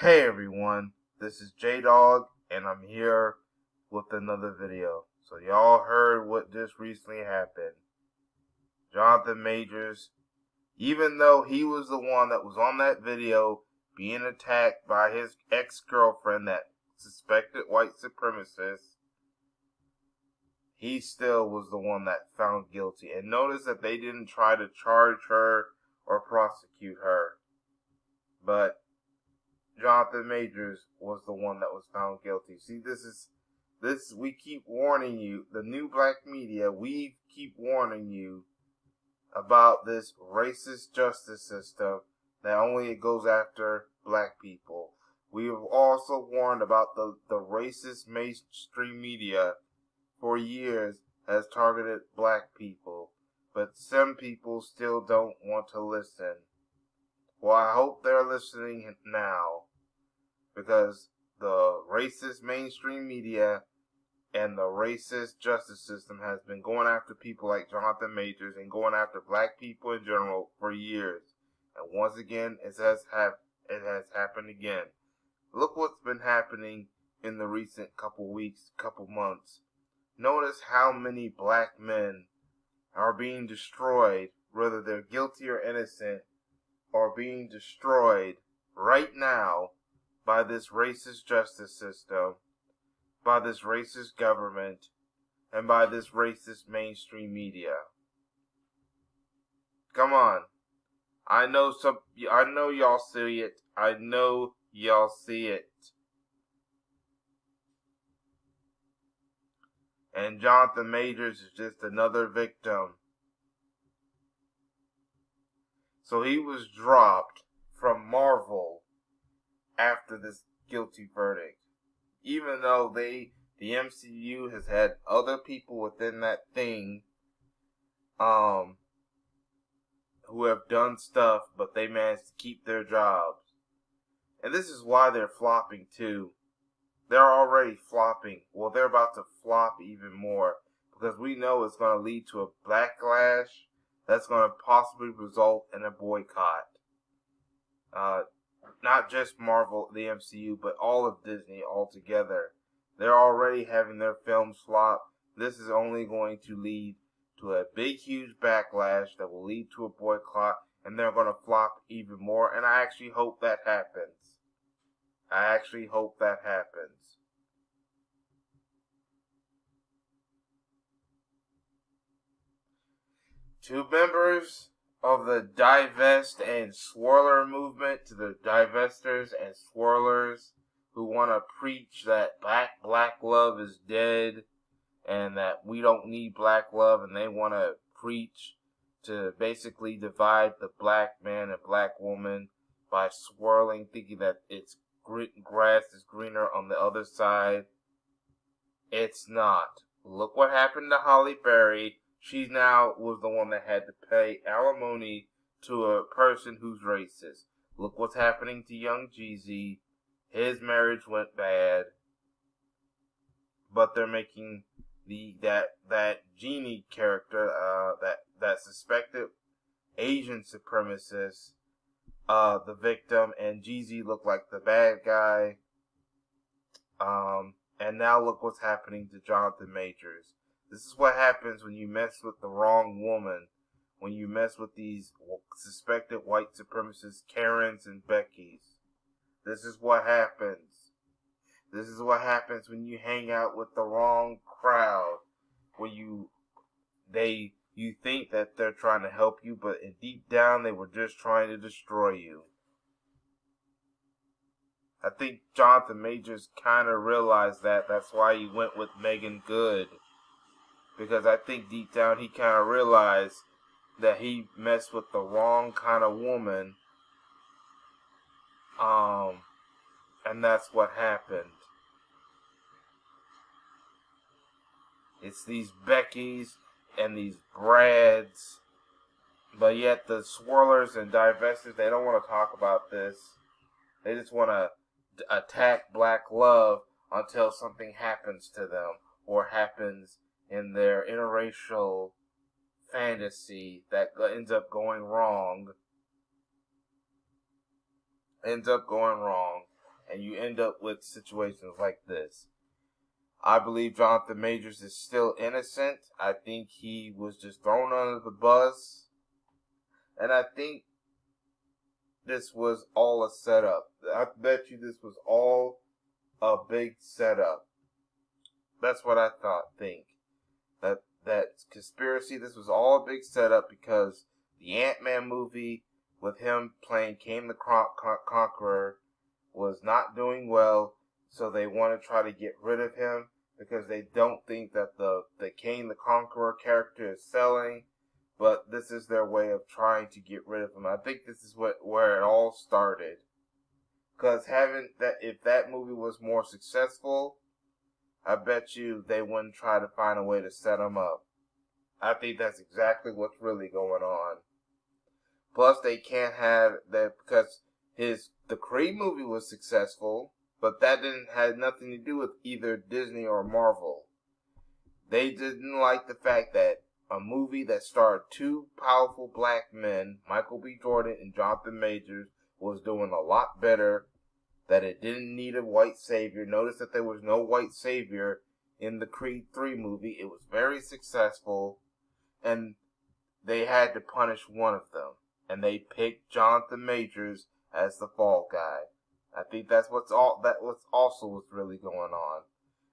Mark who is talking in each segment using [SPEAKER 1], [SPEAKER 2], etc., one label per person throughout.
[SPEAKER 1] Hey everyone, this is J-Dog, and I'm here with another video. So y'all heard what just recently happened. Jonathan Majors, even though he was the one that was on that video being attacked by his ex-girlfriend, that suspected white supremacist, he still was the one that found guilty. And notice that they didn't try to charge her or prosecute her, but Jonathan Majors was the one that was found guilty. See, we keep warning you, the new black media, we keep warning you about this racist justice system that only it goes after black people. We have also warned about the racist mainstream media for years has targeted black people, but some people still don't want to listen. Well, I hope they're listening now, because the racist mainstream media and the racist justice system has been going after people like Jonathan Majors and going after black people in general for years. And once again, it has happened again. Look what's been happening in the recent couple weeks, couple months. Notice how many black men are being destroyed, whether they're guilty or innocent, are being destroyed right now by this racist justice system, by this racist government, and by this racist mainstream media. Come on. I know y'all see it. I know y'all see it. And Jonathan Majors is just another victim. So he was dropped from Marvel after this guilty verdict. Even though the MCU has had other people within that thing who have done stuff, but they managed to keep their jobs. And this is why they're flopping too. They're already flopping. Well, they're about to flop even more, because we know it's going to lead to a backlash that's going to possibly result in a boycott. Not just Marvel, the MCU, but all of Disney altogether. They're already having their films flop. This is only going to lead to a big, huge backlash that will lead to a boycott, and they're going to flop even more. And I actually hope that happens. I actually hope that happens. Two members of the divest and swirler movement, to the divestors and swirlers who want to preach that black love is dead and that we don't need black love, and they want to preach to basically divide the black man and black woman by swirling, thinking that it's grass is greener on the other side. It's not. Look what happened to Holly Berry. She now was the one that had to pay alimony to a person who's racist. Look what's happening to young Jeezy. His marriage went bad, but they're making that Genie character, that suspected Asian supremacist, the victim, and Jeezy looked like the bad guy. And now look what's happening to Jonathan Majors. This is what happens when you mess with the wrong woman, when you mess with these suspected white supremacist Karens and Beckys. This is what happens. This is what happens when you hang out with the wrong crowd, when you think that they're trying to help you, but deep down they were just trying to destroy you. I think Jonathan Majors kind of realized that. That's why he went with Megan Good. Because I think deep down he kind of realized that he messed with the wrong kind of woman. And that's what happened. It's these Beckys and these Brads. But yet the swirlers and divestors, they don't want to talk about this. They just want to attack black love until something happens to them, or happens in their interracial fantasy that ends up going wrong. and you end up with situations like this. I believe Jonathan Majors is still innocent. I think he was just thrown under the bus. And I think this was all a setup. I bet you this was all a big setup. That's what I think. That conspiracy, this was all a big setup because the Ant-Man movie with him playing Kane the Conqueror was not doing well, so they want to try to get rid of him because they don't think that the Kane the Conqueror character is selling, but this is their way of trying to get rid of him. I think this is where it all started. Because if that movie was more successful, I bet you they wouldn't try to find a way to set him up. I think that's exactly what's really going on. Plus, they can't have that because the Creed movie was successful, but that had nothing to do with either Disney or Marvel. They didn't like the fact that a movie that starred two powerful black men, Michael B. Jordan and Jonathan Majors, was doing a lot better, that it didn't need a white savior. Notice that there was no white savior in the Creed 3 movie. It was very successful, and they had to punish one of them. And they picked Jonathan Majors as the fall guy. I think that's what's also what's really going on.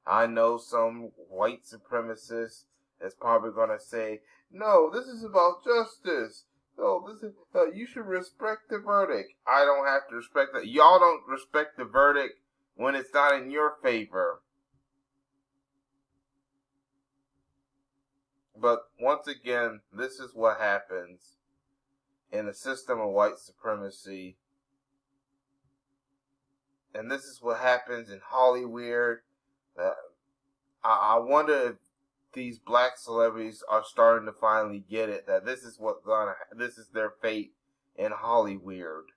[SPEAKER 1] I know some white supremacist is probably gonna say, "No, this is about justice. No, this is you should respect the verdict." I don't have to respect that. Y'all don't respect the verdict when it's not in your favor. But once again, this is what happens in a system of white supremacy. And this is what happens in Hollywood. I wonder if these black celebrities are starting to finally get it, that this is this is their fate in Hollywood.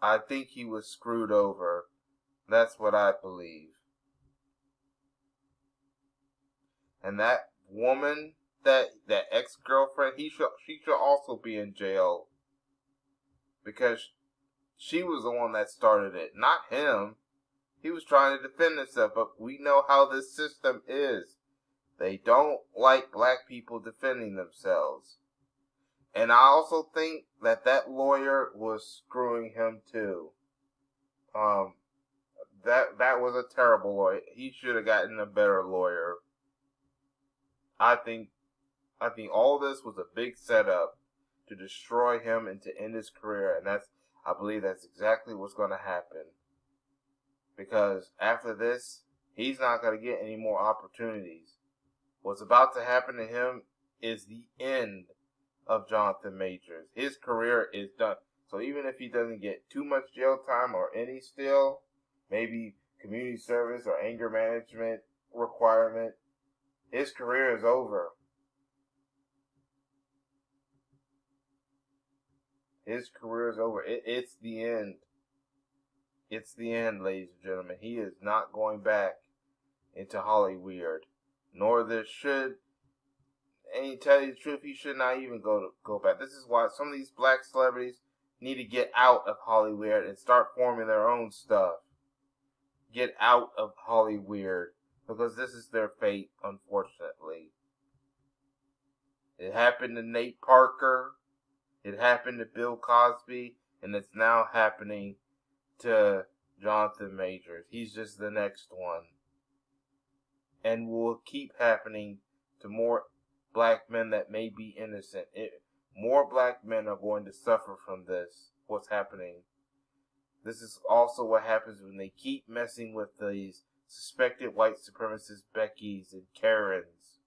[SPEAKER 1] I think he was screwed over. That's what I believe. And that woman, that ex-girlfriend, she should also be in jail. Because she was the one that started it, not him. He was trying to defend himself, but we know how this system is. They don't like black people defending themselves. And I also think that lawyer was screwing him too. That was a terrible lawyer. He should have gotten a better lawyer. I think all this was a big setup to destroy him and to end his career, and I believe that's exactly what's going to happen. Because after this, he's not going to get any more opportunities. What's about to happen to him is the end of Jonathan Majors. His career is done. So even if he doesn't get too much jail time or any still, maybe community service or anger management requirement, his career is over. His career is over. It's the end. It's the end, ladies and gentlemen. He is not going back into Hollywood. Nor there should, and to tell you the truth, he should not even go back. This is why some of these black celebrities need to get out of Hollywood and start forming their own stuff. Get out of Hollywood. Because this is their fate, unfortunately. It happened to Nate Parker. It happened to Bill Cosby. And it's now happening to Jonathan Majors. He's just the next one. And will keep happening to more black men that may be innocent. More black men are going to suffer from this. What's happening. This is also what happens when they keep messing with these suspected white supremacist Beckys and Karens.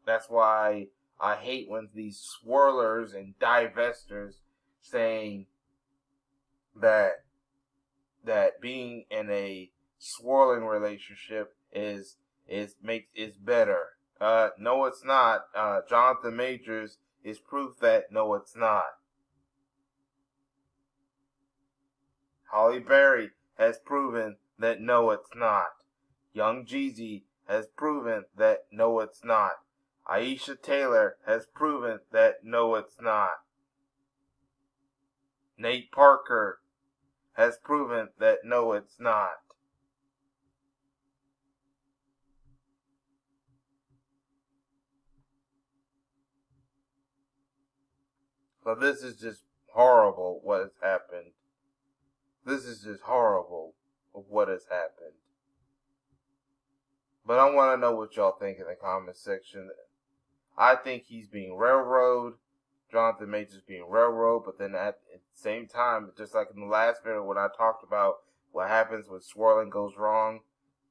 [SPEAKER 1] That's why I hate when these swirlers and divestors saying that being in a swirling relationship is better. No, it's not. Jonathan Majors is proof that no, it's not. Holly Berry has proven that no, it's not. Young Jeezy has proven that no, it's not. Aisha Taylor has proven that no, it's not. Nate Parker has proven that no, it's not. So this is just horrible what has happened. This is just horrible of what has happened. But I want to know what y'all think in the comment section. I think he's being railroaded. Jonathan Majors being railroaded. But then at the same time, just like in the last video when I talked about what happens when swirling goes wrong,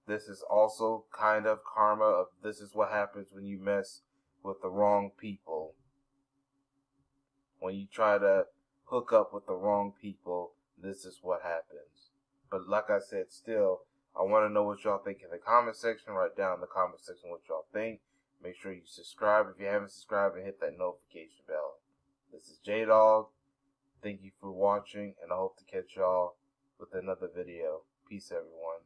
[SPEAKER 1] this is also kind of karma of this is what happens when you mess with the wrong people. When you try to hook up with the wrong people, this is what happens. But like I said, still, I want to know what y'all think in the comment section. Write down in the comment section what y'all think. Make sure you subscribe if you haven't subscribed and hit that notification bell. This is J-Dog. Thank you for watching, and I hope to catch y'all with another video. Peace, everyone.